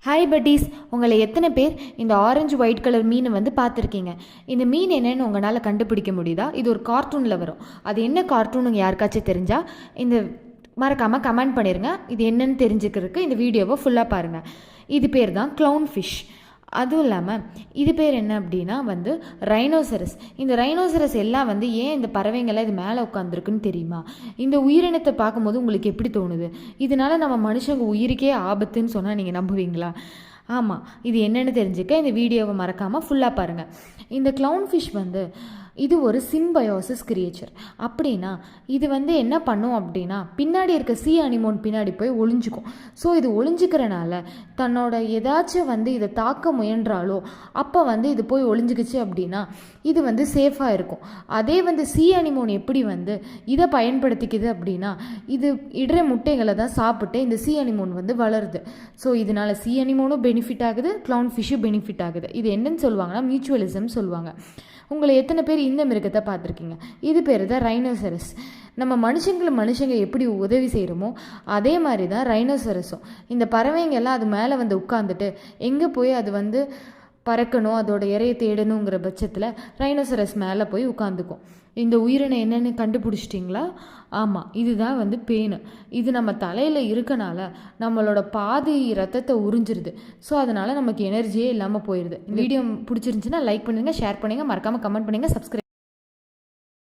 Hi buddies, உங்களை எத்தனை பேர் இந்த ஆரஞ்சு ஒயிட் கலர் மீனை வந்து பார்த்துருக்கீங்க? இந்த மீன் என்னன்னு உங்களால் கண்டுபிடிக்க முடியுதா? இது ஒரு கார்ட்டூனில் வரும். அது என்ன கார்ட்டூனுங்க யாருக்காச்சும் தெரிஞ்சால் இந்த மறக்காமல் கமெண்ட் பண்ணிடுங்க. இது என்னன்னு தெரிஞ்சுக்கிறதுக்கு இந்த வீடியோவை ஃபுல்லாக பாருங்கள். இது பேர் தான் க்ளவுன் ஃபிஷ். அதுவும் இல்லாமல் இது பேர் என்ன அப்படின்னா வந்து ரைனோசரஸ். இந்த ரைனோசரஸ் எல்லாம் வந்து ஏன் இந்த பறவைங்கள்லாம் இது மேலே உட்காந்துருக்குன்னு தெரியுமா? இந்த உயிரினத்தை பார்க்கும்போது உங்களுக்கு எப்படி தோணுது? இதனால நம்ம மனுஷங்க உயிருக்கே ஆபத்துன்னு சொன்னால் நீங்கள் நம்புவீங்களா? ஆமாம், இது என்னென்னு தெரிஞ்சுக்க இந்த வீடியோவை மறக்காமல் ஃபுல்லாக பாருங்கள். இந்த க்ளவுன் ஃபிஷ் வந்து இது ஒரு சிம்பயோசிஸ் கிரியேச்சர். அப்படின்னா இது வந்து என்ன பண்ணும் அப்படின்னா பின்னாடி இருக்க சீ அனிமோன் பின்னாடி போய் ஒளிஞ்சிக்கும். ஸோ இது ஒளிஞ்சிக்கிறனால தன்னோட ஏதாச்சும் வந்து இதை தாக்க முயன்றாலோ அப்போ வந்து இது போய் ஒளிஞ்சிக்கிச்சு அப்படின்னா இது வந்து சேஃபாக இருக்கும். அதே வந்து சீ அனிமோன் எப்படி வந்து இதை பயன்படுத்திக்குது அப்படின்னா இது இடுற முட்டைகளை தான் சாப்பிட்டு இந்த சீ அனிமோன் வந்து வளருது. ஸோ இதனால் சீ அனிமோனும் பெனிஃபிட் ஆகுது, க்ளவுன் ஃபிஷ்ஷும் பெனிஃபிட் ஆகுது. இது என்னன்னு சொல்லுவாங்கன்னா மியூச்சுவலிசம் சொல்லுவாங்க. உங்களை எத்தனை பேர் இந்த மிருகத்தை பார்த்துருக்கீங்க? இது பேர் தான் ரைனோசரஸ். நம்ம மனுஷங்க எப்படி உதவி செய்கிறோமோ அதே மாதிரி தான் ரைனோசரஸும். இந்த பறவைங்க எல்லாம் அது மேலே வந்து உட்காந்துட்டு எங்கே போய் அது வந்து பறக்கணும், அதோட இறையை தேடணுங்கிற பட்சத்தில் ரைனோசரஸ் மேலே போய் உட்காந்துக்கும். இந்த உயிரினை என்னென்னு கண்டுபிடிச்சிட்டிங்களா? ஆமாம், இதுதான் வந்து பேனு. இது நம்ம தலையில் இருக்கனால நம்மளோட பாதி ரத்தத்தை உறிஞ்சிருது. ஸோ அதனால் நமக்கு எனர்ஜியே இல்லாமல் போயிடுது. வீடியோ பிடிச்சிருந்துச்சுன்னா லைக் பண்ணுங்கள், ஷேர் பண்ணுங்கள், மறக்காமல் கமெண்ட் பண்ணுங்கள், சப்ஸ்கிரைப்